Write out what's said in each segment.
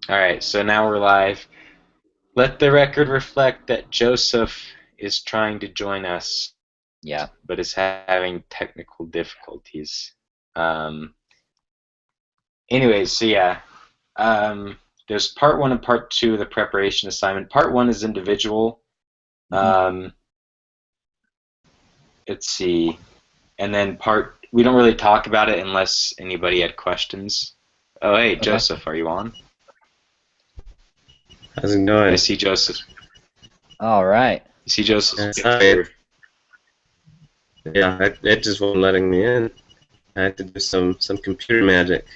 All right, so now we're live. Let the record reflect that Joseph is trying to join us, Yeah. but is having technical difficulties. Um, anyways, so yeah, there's part one and part two of the preparation assignment. Part one is individual. hmm Um, let's see, and then we don't really talk about it unless anybody had questions. Oh, hey, Okay. Joseph, are you on? How's it I going? see Joseph. All right. You see Joseph's Sorry, picture. yeah, it just wasn't letting me in. I had to do some computer magic.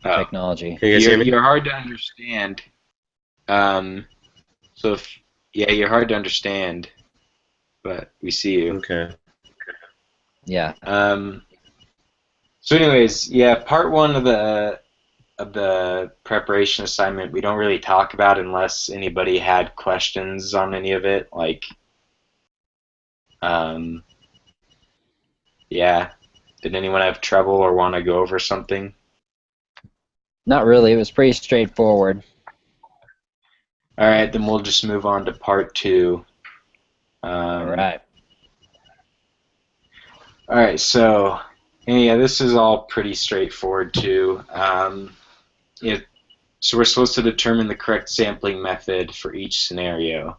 Oh, Technology. Can you guys you're hear me? you're hard to understand. Um, so if yeah, you're hard to understand, but we see you. Okay. Yeah. Um, so anyways, yeah, part one of the preparation assignment we don't really talk about unless anybody had questions on any of it. Like, um, yeah, did anyone have trouble or want to go over something? Not really. It was pretty straightforward. All right, then we'll just move on to part two. All Um, right. all right, so yeah, this is all pretty straightforward too. It, so we're supposed to determine the correct sampling method for each scenario.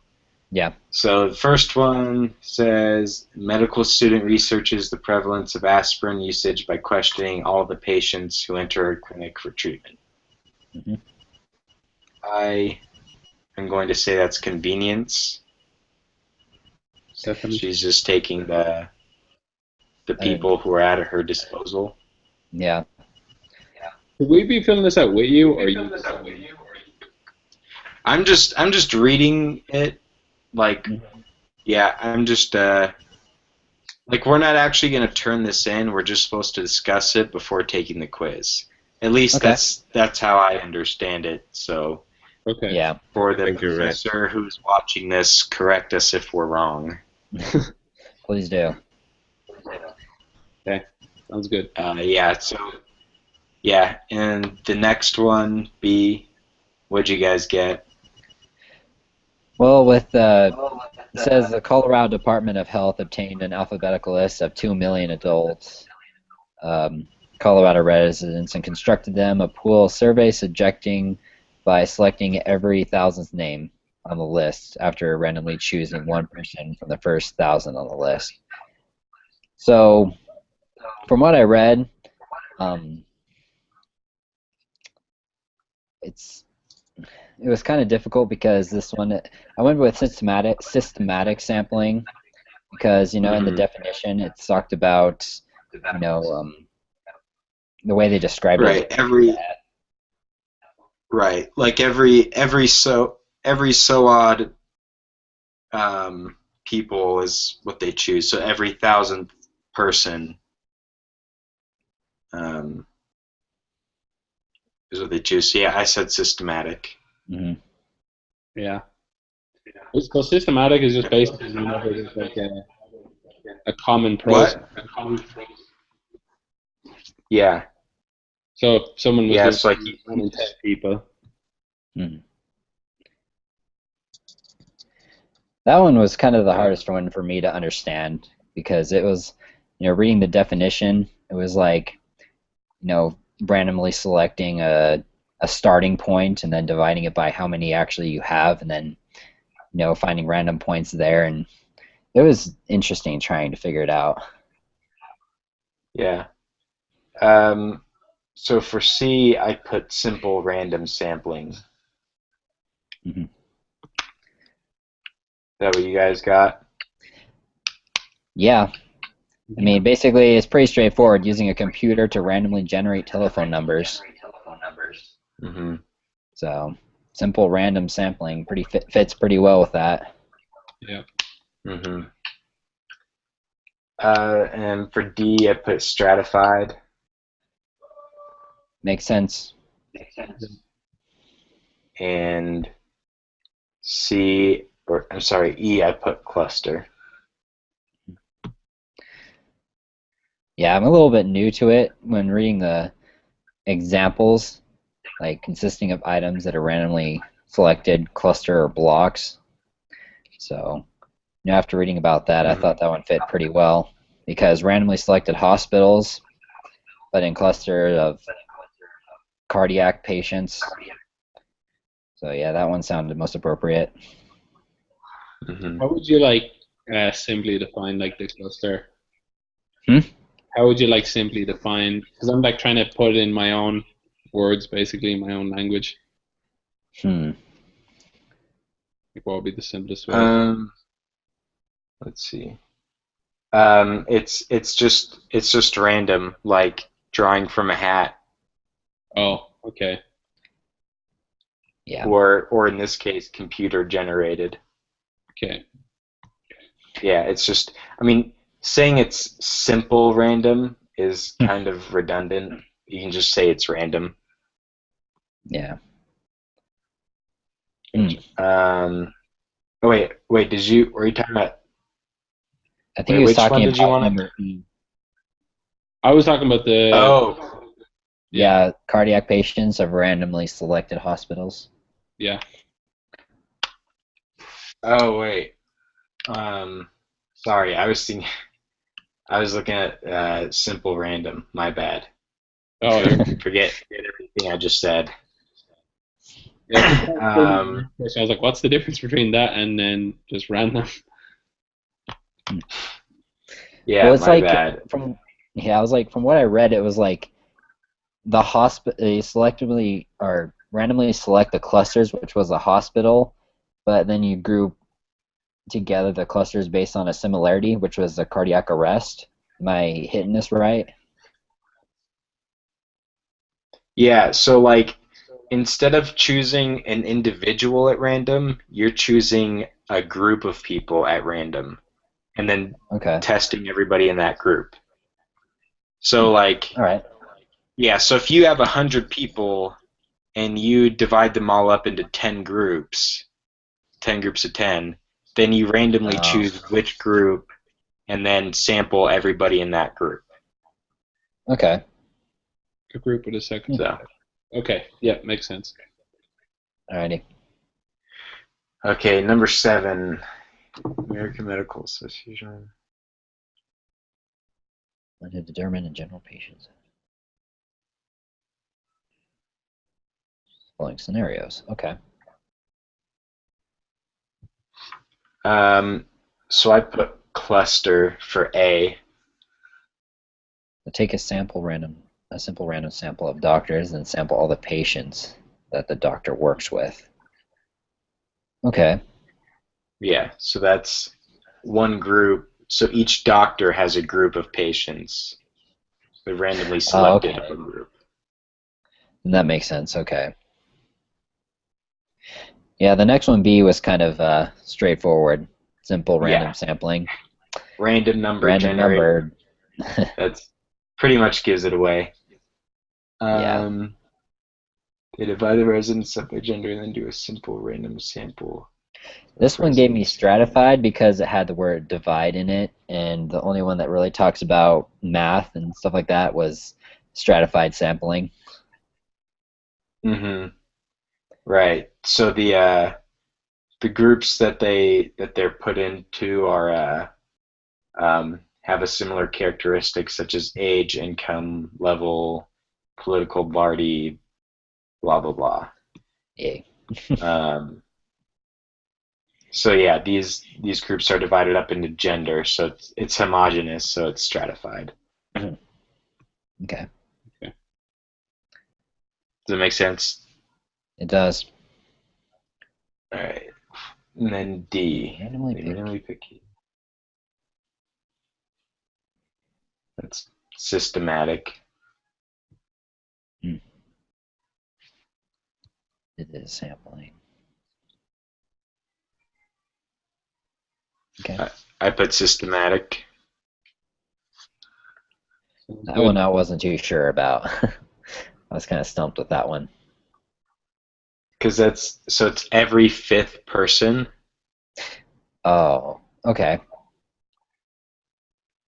Yeah. So the first one says medical student researches the prevalence of aspirin usage by questioning all the patients who enter a clinic for treatment. hmm I am going to say that's convenience. Definitely. She's just taking the And people who are at her disposal. yeah. Should we be filling this out with you, or you just I'm just reading it like Mhm. yeah, I'm just like we're not actually going to turn this in. We're just supposed to discuss it before taking the quiz. At least Okay. that's how I understand it. So okay? Yeah. for I the think you're right. professor who's watching this, correct us if we're wrong. Please do. Okay, sounds good. Yeah. So yeah, and the next one, B. What'd you guys get? Well, it says the Colorado Department of Health obtained an alphabetical list of 2 million adults, um, Colorado residents, and constructed them a pool survey subjecting by selecting every thousandth name on the list after randomly choosing one person from the first thousand on the list. So, from what I read, um, it's it was kind of difficult because this one I went with systematic sampling because in the Hmm. definition it's talked about you know the way they described it is Right. Right. Like every so odd people is what they choose. So every thousandth person um, is what they choose. So yeah, I said systematic. mm-hmm. Yeah. So systematic is just basically whenever there's like a common process. What? Yeah. So if someone was Yeah. doing It's like 1 in 10 people. Mm-hmm. That one was kind of the hardest one for me to understand because it was reading the definition it was like randomly selecting a starting point and then dividing it by how many actually you have and then finding random points there, and it was interesting trying to figure it out. yeah. Um, so for C, I put simple random sampling. Is hmm that what you guys got? Yeah, I mean basically it's pretty straightforward using a computer to randomly generate telephone numbers. Hmm. So simple random sampling fits pretty well with that. Yeah. Hmm. And for D, I put stratified. Makes sense. And C, or I'm sorry, E, I put cluster. Yeah, I'm a little bit new to it when reading the examples. like consisting of items that are randomly selected, cluster or blocks. So, after reading about that, I thought that one fit pretty well because randomly selected hospitals, but in cluster of cardiac patients. So yeah, that one sounded most appropriate. How would you like simply define like the cluster? Hmm? How would you like simply define? Because I'm like trying to put it in my own words, basically in my own language. Hmm. Like, what would be the simplest way? Let's see. It's just random, like drawing from a hat, Oh, okay. Yeah. or in this case, computer generated. Okay. Yeah, it's just. I mean, saying it's simple random is kind of redundant. You can just say it's random. Yeah. Gotcha. Oh wait. Did you? Were you talking about? I think Wait, he was which one talking did you about want to? number E. I was talking about the. Oh, Yeah, cardiac patients of randomly selected hospitals. Yeah. oh wait. Sorry, I was thinking. I was looking at simple random. My bad. Oh, Forget everything I just said. yeah. Um, I was like, what's the difference between that and then just random? yeah, Well, it's my like bad. I was like from what I read, it was like the hospital they selectively or randomly select the clusters, which was a hospital, but then you group together the clusters based on a similarity, which was a cardiac arrest. Am I hitting this right? Yeah, so like instead of choosing an individual at random, you're choosing a group of people at random and then Okay. testing everybody in that group. So like, All right. yeah, so if you have 100 people and you divide them all up into 10 groups of 10, then you randomly Oh, choose which group and then sample everybody in that group. okay. A group with a second. So, Okay. Yeah, makes sense. Alrighty. okay, number 7, American Medical Association. To determine in general patients. Following scenarios. Okay. So I put cluster for A. Take a simple random sample of doctors and sample all the patients that the doctor works with. Okay. Yeah, so that's one group. So each doctor has a group of patients. They're randomly selected Okay. of a group. And that makes sense. Okay. Yeah, the next one B was kind of straightforward. Simple random Yeah, sampling. random number Random generator. number. That's pretty much gives it away. Yeah. They divide the residents up by gender and then do a simple random sample of This one gave me residents. stratified because it had the word divide in it, and the only one that really talks about math and stuff like that was stratified sampling. Mm-hmm. Right. So the groups that they're put into are have a similar characteristic such as age, income, level, political party, blah blah blah. Yeah. Um, so yeah, these groups are divided up into gender, so it's homogeneous, so it's stratified. Okay. Okay. Does that make sense? It does. All right. And then D. Randomly They pick. randomly pick. That's systematic. It is sampling. Okay. I put systematic That Good. one I wasn't too sure about. I was kind of stumped with that one. because it's every fifth person. Oh, okay.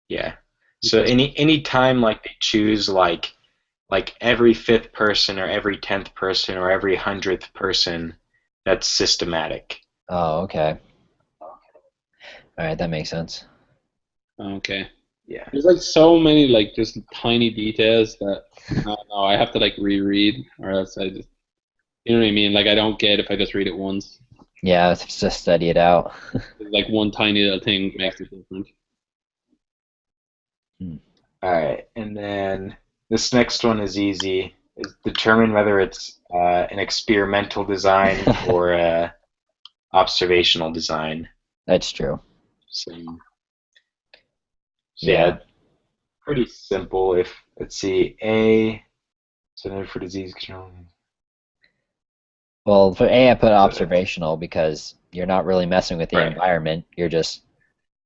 Yeah. So any time like they choose like like every fifth person or every 10th person or every 100th person, that's systematic. Oh, okay. All right, that makes sense. Okay. Yeah. There's like so many like just tiny details that I don't know, I have to like reread, or else I just, you know what I mean? Like I don't get if I just read it once. Yeah, let's just study it out. Like one tiny little thing makes it different. All right, and then this next one is easy. Is determine whether it's an experimental design or a observational design. That's true. So, Yeah. pretty simple. If let's see, A Center for Disease Control. Well, for A, I put observational because you're not really messing with the Right. environment. You're just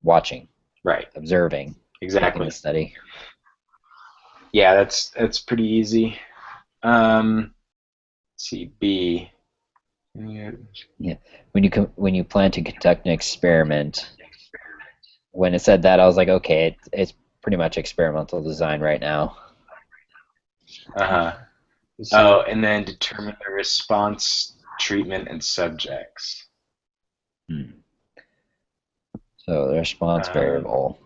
watching, Right. observing, taking Exactly. the study. Yeah, that's pretty easy. Let's see, B. Yeah. When you plan to conduct an experiment, when it said that, I was like, okay, it's pretty much experimental design right now. Uh-huh. So, Oh, and then determine the response, treatment, and subjects. So the response variable.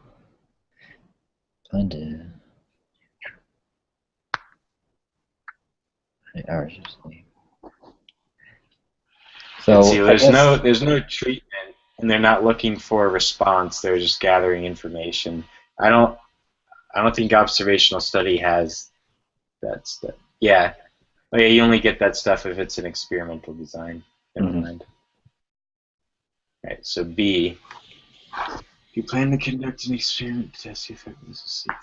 Plan to. Hours of sleep. So See, I guess there's no treatment, and they're not looking for a response. They're just gathering information. I don't think observational study has that stuff. Yeah. Oh, yeah, you only get that stuff if it's an experimental design. Never mind. Right, so B. If you plan to conduct an experiment to test the effectiveness of sleep,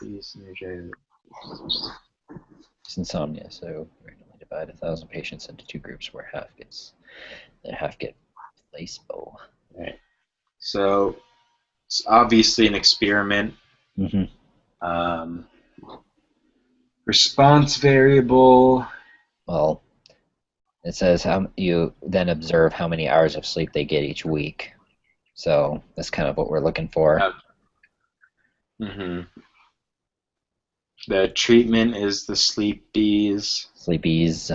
it's insomnia. So randomly divide 1,000 patients into two groups where half get placebo. Right. So it's obviously an experiment. Response variable. Well, it says how you then observe how many hours of sleep they get each week. So that's kind of what we're looking for. The treatment is the sleepies. Sleepies.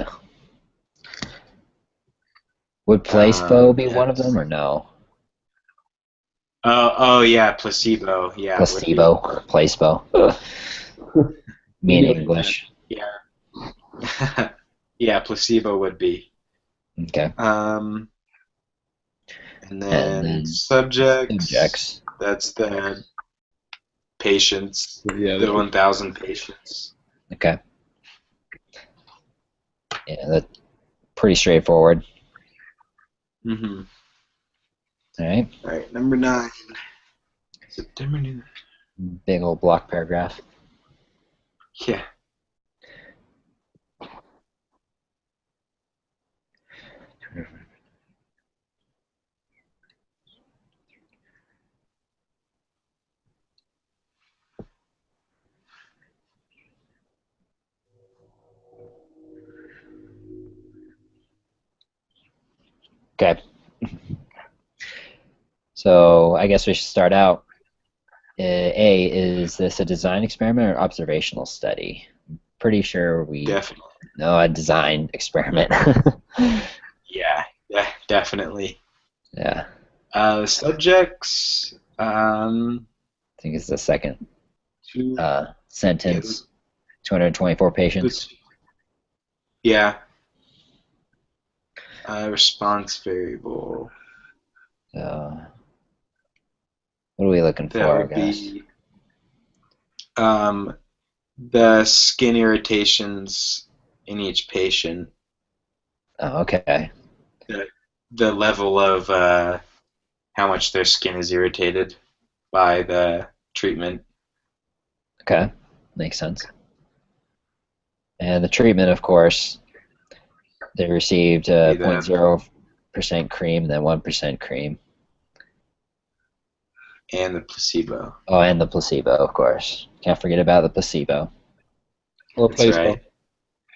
Would placebo be Yes. one of them or no? Oh yeah, placebo. Yeah. Placebo. Placebo. Me in English. Yeah. Yeah, placebo would be. Okay. And then subjects. That's the patients. yeah, The 1,000 patients. Okay. Yeah, that's pretty straightforward. Mm-hmm. All right. All right, number 9. September 9th. Big old block paragraph. Yeah. Okay. So I guess we should start out. A, is this a design experiment or observational study? Pretty sure we Definitely. know a design experiment. Yeah, definitely. Yeah. Subjects. I think it's the second Two. sentence. 224 patients. Yeah. Response variable. What are we looking That for, would guys? be the skin irritations in each patient. Oh, okay. The level of how much their skin is irritated by the treatment. Okay. Makes sense. And the treatment, of course, they received 0.0% cream and then 1% cream. And the placebo. Oh, and the placebo, of course. Can't forget about the placebo. or That's placebo. right.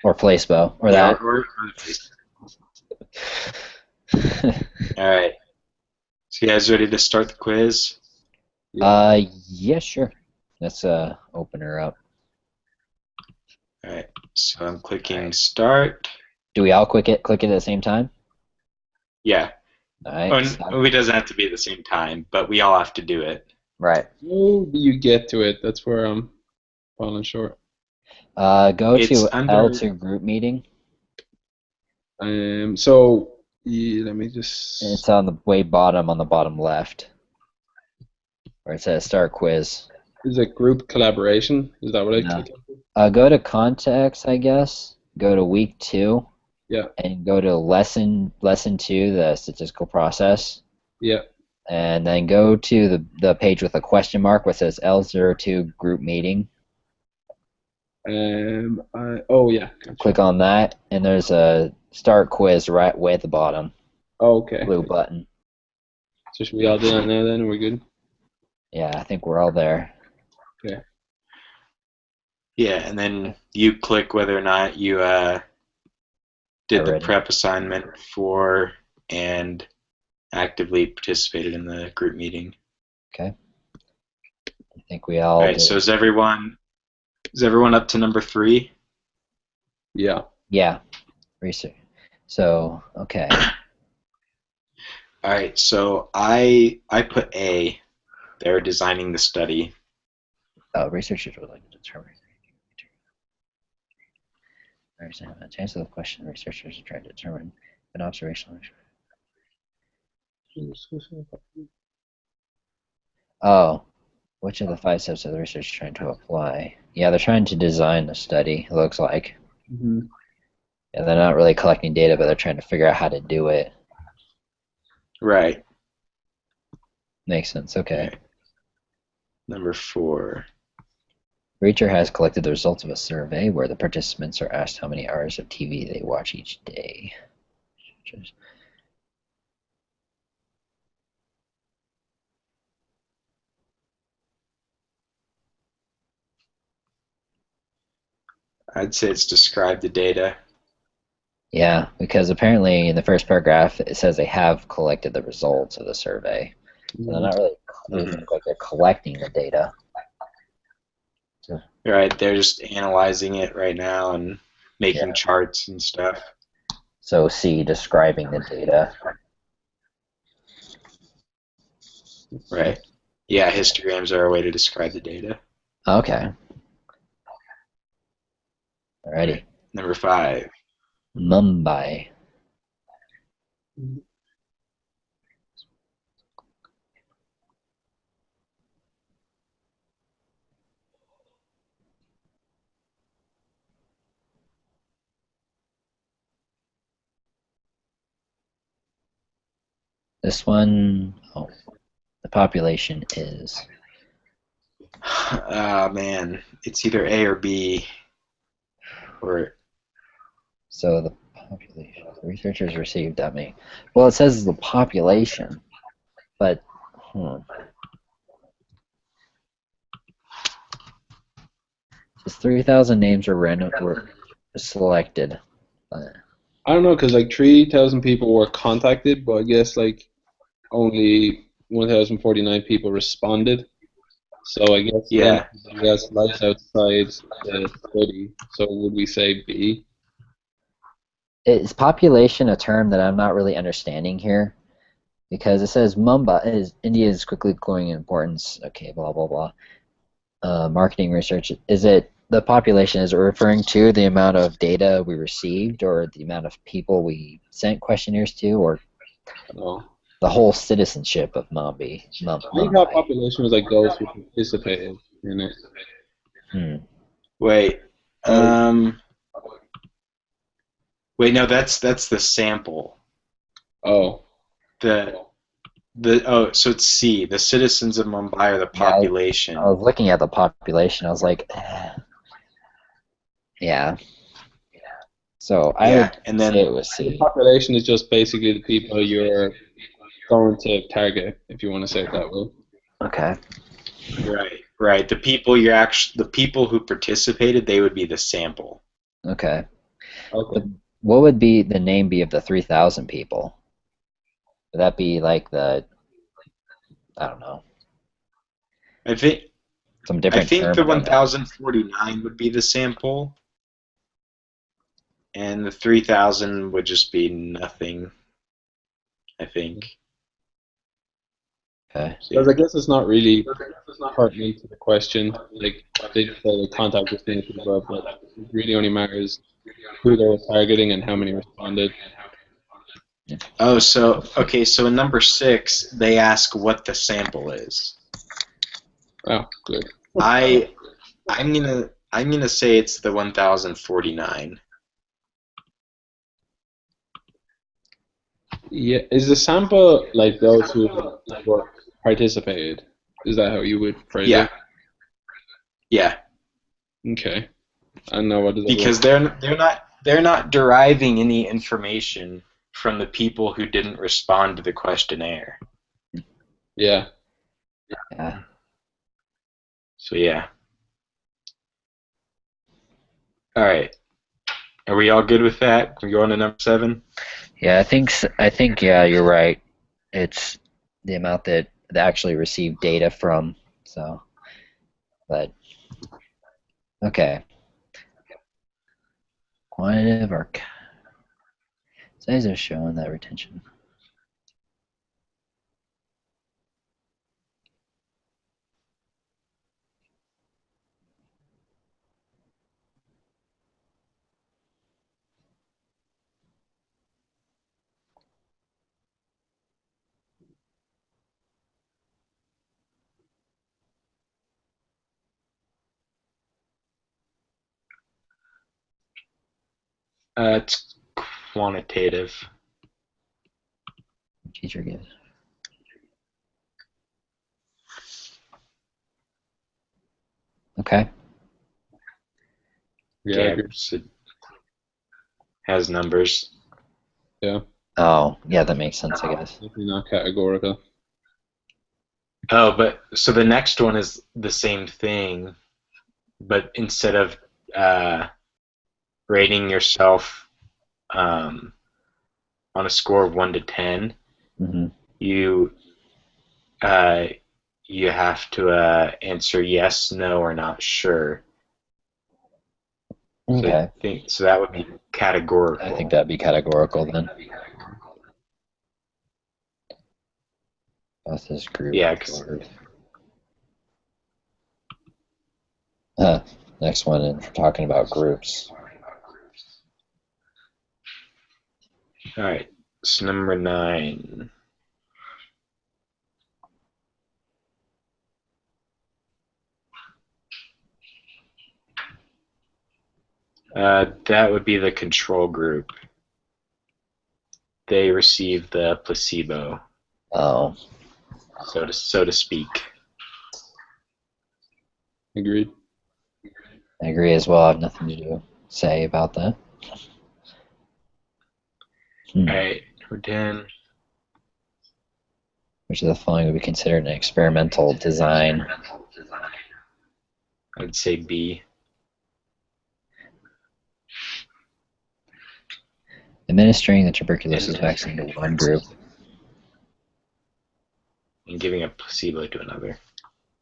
Or placebo. Or Yeah, that. or All right. So you guys ready to start the quiz? Yeah, sure. Let's open her up. All right, so I'm clicking start. Do we all click it at the same time? Yeah. All right. It doesn't have to be at the same time, but we all have to do it. Right. How do you get to it? That's where I'm falling short. Go It's to under- L2 group meeting. So yeah, let me just. It's on the way bottom on the bottom left, where it says start quiz. Is it group collaboration? Is that what I No. click on? Go to context, I guess. Go to week 2. Yeah. And go to lesson 2, the statistical process. Yeah. And then go to the page with a question mark where it says L02 group meeting. Oh yeah. Gotcha. Click on that, and there's a start quiz right way at the bottom. Okay. Blue button. So should we all do that now then? We're good? Yeah, I think we're all there. Okay. Yeah, and then you click whether or not you did the Already. prep assignment for and actively participated in the group meeting. Okay. I think we all All right, did. so is everyone up to number 3? Yeah. Yeah. Research. So, okay. All right, so I put A. They're designing the study. Researchers would like to determine a chance of the question researchers are trying to determine an observational. Oh, which of the 5 steps are the researchers trying to apply? Yeah, they're trying to design the study, it looks like. Mm-hmm. And they're not really collecting data, but they're trying to figure out how to do it. Right. Makes sense, okay. Right. Number 4. Reacher has collected the results of a survey where the participants are asked how many hours of TV they watch each day. I'd say it's describe the data. Yeah, because apparently in the first paragraph it says they have collected the results of the survey. So they're not really, doesn't look like they're collecting the data. Right, they're just analyzing it right now and making charts and stuff. So C, describing the data. Right. Yeah, histograms are a way to describe the data. Okay. Alrighty. Number 5. Mumbai. This one, oh, the population is. Man, it's either A or B. Or So the population, the researchers received that many. Well, it says the population, but Just 3,000 names were selected. I don't know, because like 3,000 people were contacted, but I guess like only 1,049 people responded. So I guess yeah, everybody else lies outside the study. So would we say B? Is population a term that I'm not really understanding here? Because it says India is quickly growing in importance. Okay, blah blah blah. Marketing research. Is it the population? Is it referring to the amount of data we received, or the amount of people we sent questionnaires to, or the whole citizenship of Mumbai? I think our population was like those who participated in it. Wait. Wait, no, that's the sample. Oh. So it's C. The citizens of Mumbai are the population. I was looking at the population. I was like, yeah. So I would say it was C. The population is just basically the people you're going to target, if you want to say it that way. Okay. Right. The people who participated, they would be the sample. Okay. What would be the name be of the 3,000 people? Would that be like I don't know. I think some different I think term the 1,049 would be the sample. And the 3,000 would just be nothing, I think. Okay. Because I guess it's not really pertinent to the question. Like, they just say they contact this many people, but it really only matters who they were targeting and how many responded. Oh, so in number 6, they ask what the sample is. Oh, good. I'm gonna say it's the 1,049. Yeah, is the sample like those who were participated? Is that how you would phrase Yeah, it? yeah. Okay. I don't know what does that Because look. they're not deriving any information from the people who didn't respond to the questionnaire. Yeah. Yeah. So yeah. All right. Are we all good with that? Can we go on to number 7? Yeah, I think yeah, you're right. It's the amount that they actually receive data from. So, but okay. Quantitative arc. Studies have shown that retention. It's quantitative. Teacher gives. Okay. Yeah, I Yeah, agree. so it has numbers. Yeah. Oh, yeah, that makes sense, I guess. Definitely not categorical. Oh, but so the next one is the same thing, but instead of rating yourself on a score of 1 to 10, Mm-hmm. you uh, you have to answer yes, no, or not sure. Okay. So that would be categorical. I think that'd be categorical then. Both this group. Yeah, 'cause Next one, and we're talking about groups. all right. So number 9. That would be the control group. They receive the placebo, Oh, so to speak. Agreed. I agree as well. I have nothing to say about that. All right, number 10. Which of the following would be considered an experimental design? I would say B. Administering the tuberculosis vaccine to one group. And giving a placebo to another.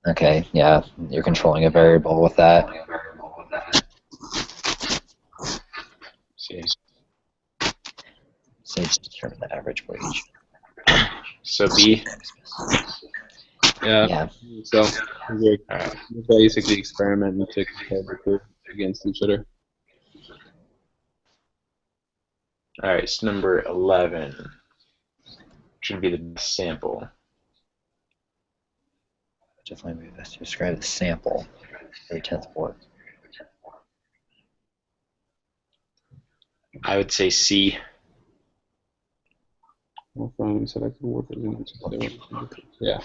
Okay, yeah, you're controlling a variable with that. See. So determine the average wage. So B. Yeah. Yeah. So we're All right. basically experimenting to compare the groups against each other. All right. So number 11 should be the best sample. Definitely be best to describe the sample for the 10th board. I would say C. Finally selected workers in yeah.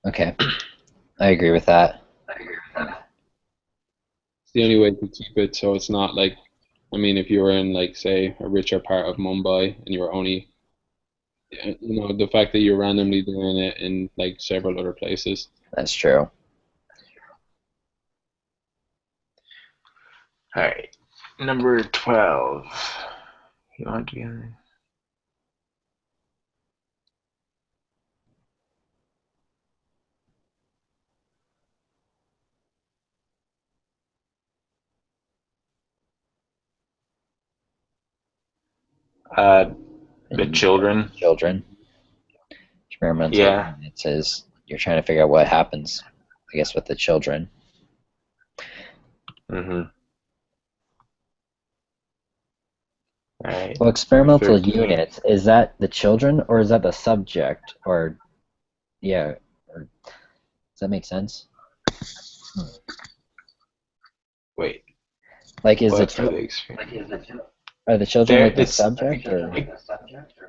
Okay, I agree with that. It's the only way to keep it so it's not like, I mean, if you were in, like, say, a richer part of Mumbai and you were only, the fact that you're randomly doing it in, like, several other places. That's true. All right. Number 12. You want to be on there? The children. Children. Experimental Yeah. unit says you're trying to figure out what happens, I guess, with the children. Mm-hmm. All right. Well, experimental 13. unit, is that the children or is that the subject? Or, yeah, or, does that make sense? Wait. Like, is What the are the experiments? are the children There, like the it's. subject? Or?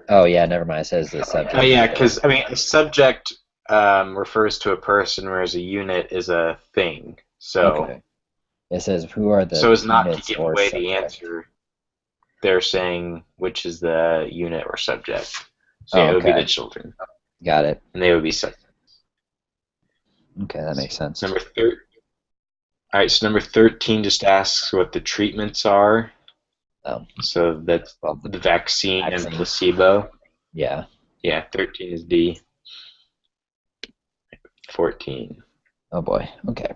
Oh, yeah, never mind. It says the subject. Oh yeah, because I mean, a subject refers to a person, whereas a unit is a thing. So, Okay. It says who are the so as not to units give or away the subject? answer, they're saying which is the unit or subject. So Oh, yeah, it would be okay. the children, Got it. and they would be subject. Okay, that makes sense. All right, so number 13 just asks what the treatments are. Oh, So that's well, the vaccine and vaccine. placebo. Yeah. Yeah, 13 is D. 14. Oh boy. Okay.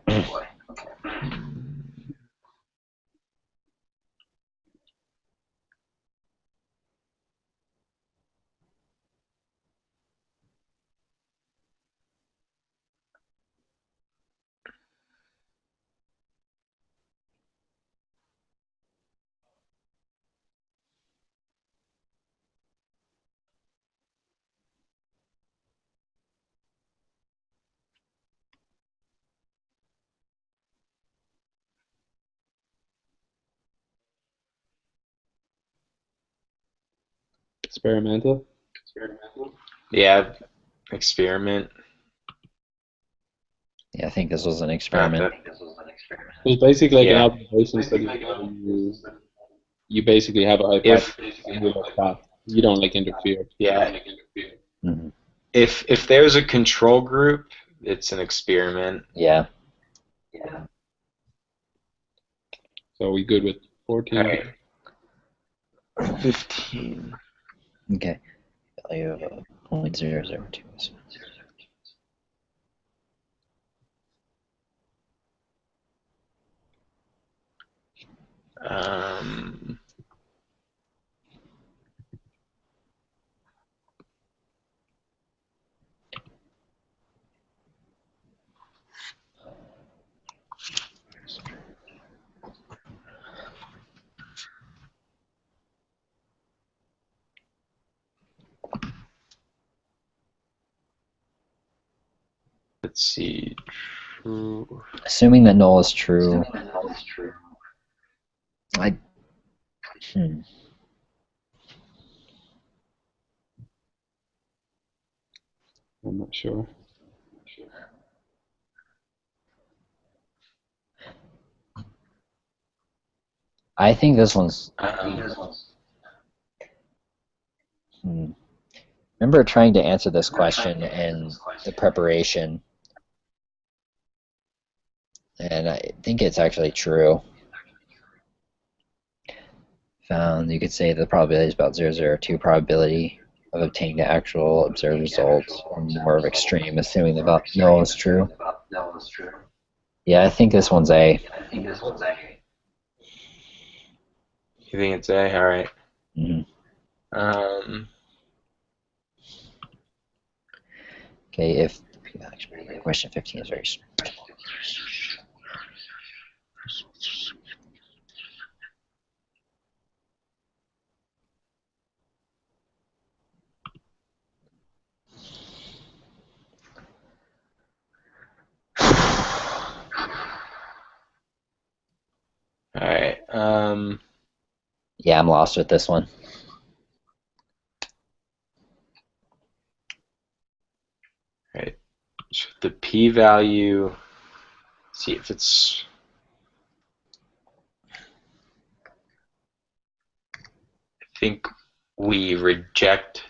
Experimental. Yeah, experiment. Yeah, I think this was an Not experiment. that. It's basically like an Yeah. observation study where you basically have a hypothesis and you look back. You don't like interfere. Yeah, Mm-hmm. if there's a control group, it's an experiment. Yeah. So are we good with 14? All right. 15. Okay. Value of 0.002. Um, let's see. True. Assuming that null is true, I. I'm not sure. I think this one's. Remember trying to answer this question in the preparation, and I think it's actually true. Found, you could say the probability is about 0.002 probability of obtaining the actual observed results, or more of extreme, assuming the null is true. Yeah, I think this one's A. You think it's A? All right. Mm-hmm. Okay, if question 15 is very small. All right. Yeah, I'm lost with this one. All right. So the p-value. See if it's. I think we reject.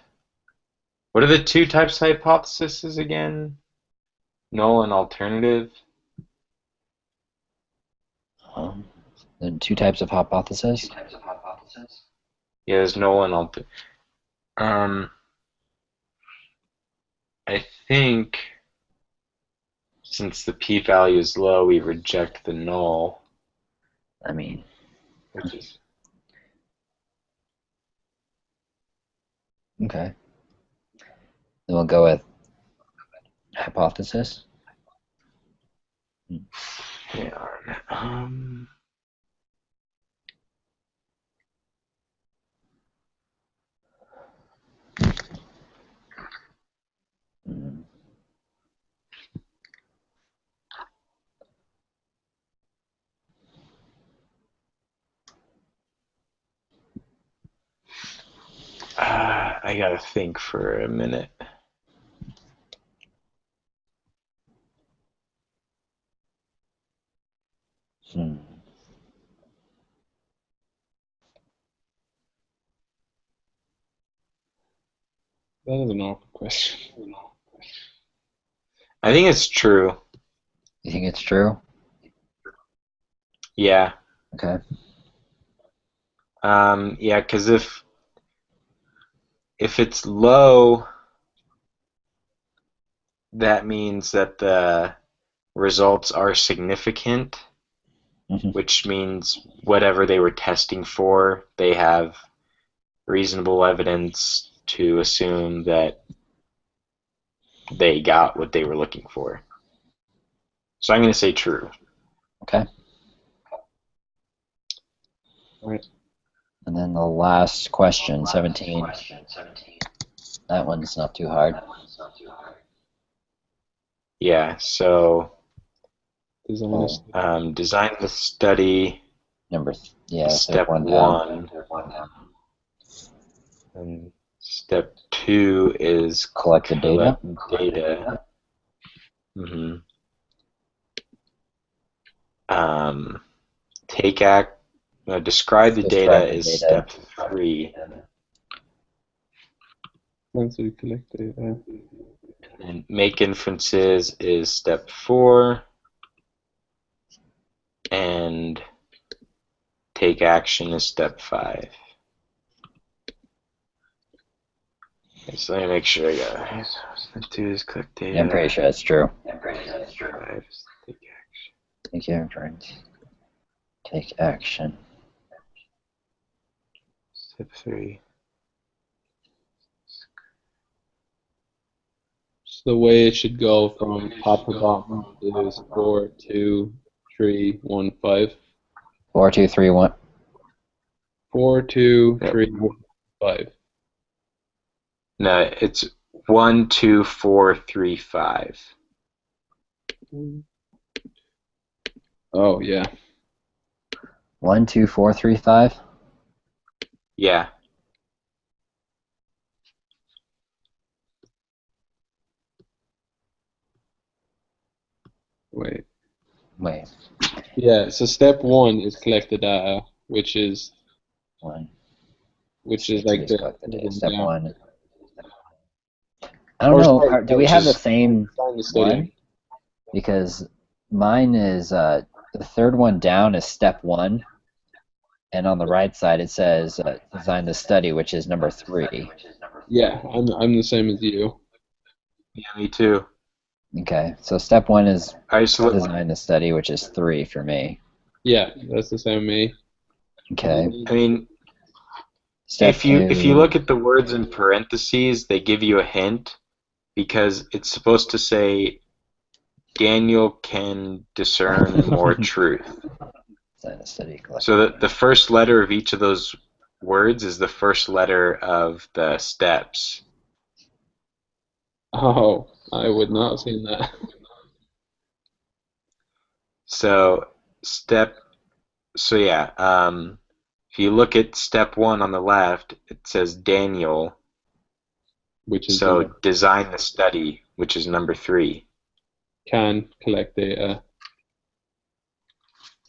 What are the two types of hypotheses again? Null and alternative. The two types of hypothesis. Yeah, there's null and alternative. I think since the p-value is low, we reject the null. I mean, Which is. Okay. Then we'll go with hypothesis. Hang on. Hmm. I gotta think for a minute. Hmm. That is an awkward question. I think it's true. You think it's true? Yeah. Okay. Yeah, because if it's low, that means that the results are significant, Mhm. which means whatever they were testing for, they have reasonable evidence to assume that they got what they were looking for. So I'm going to say true. Okay. All right. And then the last question, 17. That one's not too hard. Yeah, so Design a study. design the study, Yeah, so step one down. 1. And step 2 is Collect the data. data. Mm-hmm. Describe the Describe data the is data. step 3. Once we collect data. And make inferences is step 4. And take action is step 5. Okay, so let me make sure I got it. Step 2 is collect data. Yeah, I'm pretty sure that's true. 5 is take action. Take inference. Take action. Step 3. So the way it should go from top to bottom is 4, 2, 3, 1, 5. 4, 2, 3, 1. 4, 2, Yep. 3, 1, 5. No, it's 1, 2, 4, 3, 5. Oh yeah. 1, 2, 4, 3, 5. Yeah. Wait. Wait. Yeah. So step 1 is collect the data, which is 1. like Two the is collect the data. Step down. 1. I don't Or know. sorry, Do we have the is same design the study. one? Because mine is the third one down is step 1, and on the right side it says design the study, which is number 3. Yeah, I'm the same as you. Yeah, me too. Okay, so step 1 is All right, so design the study, which is 3 for me. Yeah, that's the same as me. Okay. I mean, Step if you 2. look at the words in parentheses, they give you a hint because it's supposed to say Daniel can discern more truth. Design the study. Collect So the first letter of each of those words is the first letter of the steps. Oh, I would not have seen that. So if you look at step 1 on the left, it says Daniel. Which is So design the study, which is number 3. can collect data.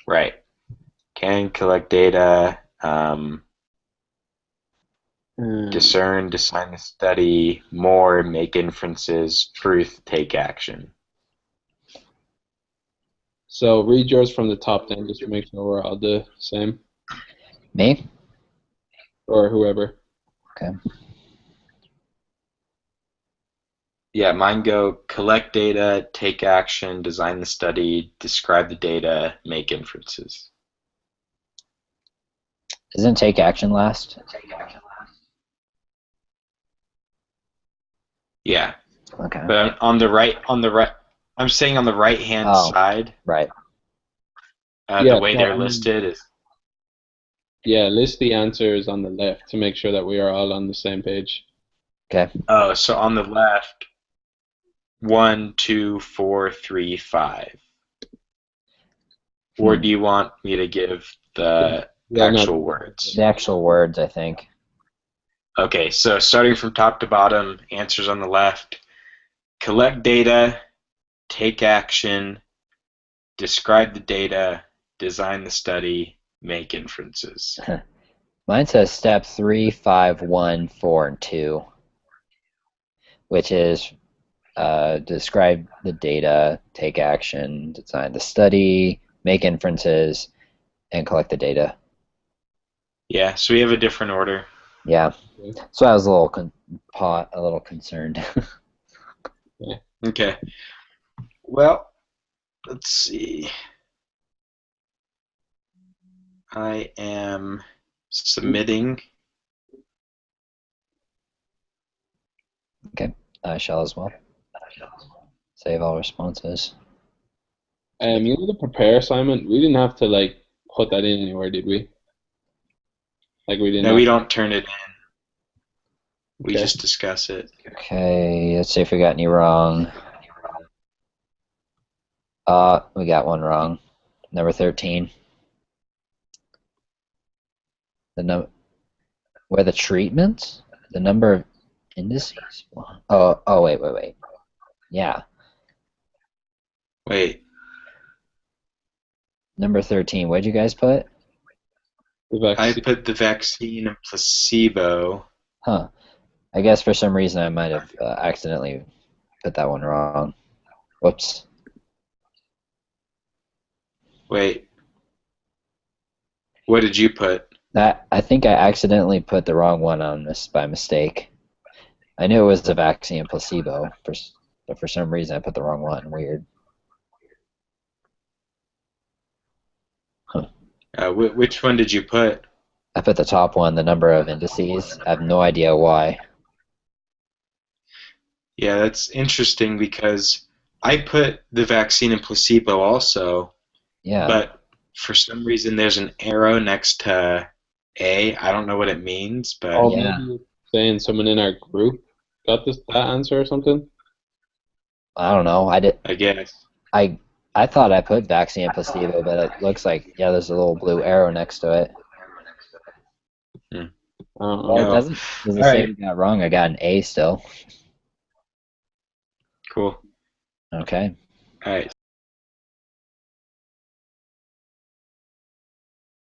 Right. Can collect data, discern, design the study, more, make inferences, truth, take action. So read yours from the top then, just to make sure we're all the same, Me? or whoever. Okay. Yeah, mine go collect data, take action, design the study, describe the data, make inferences. Isn't take action last? Yeah, Okay. but on the right, I'm saying on the right-hand Oh. side, Right. the way they're listed is. Yeah, list the answers on the left to make sure that we are all on the same page. Okay. Oh, so on the left, 1, 2, 4, 3, 5. Or do you want me to give the Yeah, no. actual words? The actual words, I think. Okay, so starting from top to bottom, answers on the left. Collect data, take action, describe the data, design the study, make inferences. Mine says step 3, 5, 1, 4, and 2, which is describe the data, take action, design the study, make inferences, and collect the data. Yeah, so we have a different order. Yeah. So I was a little concerned. Okay. Well, let's see. I am submitting. Okay. I shall as well. Save all responses. You know the prepare assignment? We didn't have to like put that in anywhere, did we? Like we didn't. No, we don't turn it in. We Okay. just discuss it. Okay, let's see if we got any wrong. We got one wrong. Number 13. Where the treatment? The number of indices? Oh, wait. Yeah. Wait, Number 13. What'd you guys put? The I vaccine. put the vaccine and placebo. Huh. I guess for some reason I might have accidentally put that one wrong. Whoops. Wait, what did you put? I think I accidentally put the wrong one on this by mistake. I knew it was the vaccine and placebo, but for some reason I put the wrong one. Weird. Huh. Which one did you put? I put the top one, the number of indices. I have no idea why. Yeah, that's interesting because I put the vaccine and placebo also, Yeah. but for some reason there's an arrow next to A. I don't know what it means, but Oh, Yeah. maybe it's saying someone in our group got that answer or something. I don't know. I guess. I thought I put vaccine and placebo, but it looks like there's a little blue arrow next to it. I don't Well, know. it No. doesn't All say right. we got wrong. I got an A still. Cool. Okay. All right.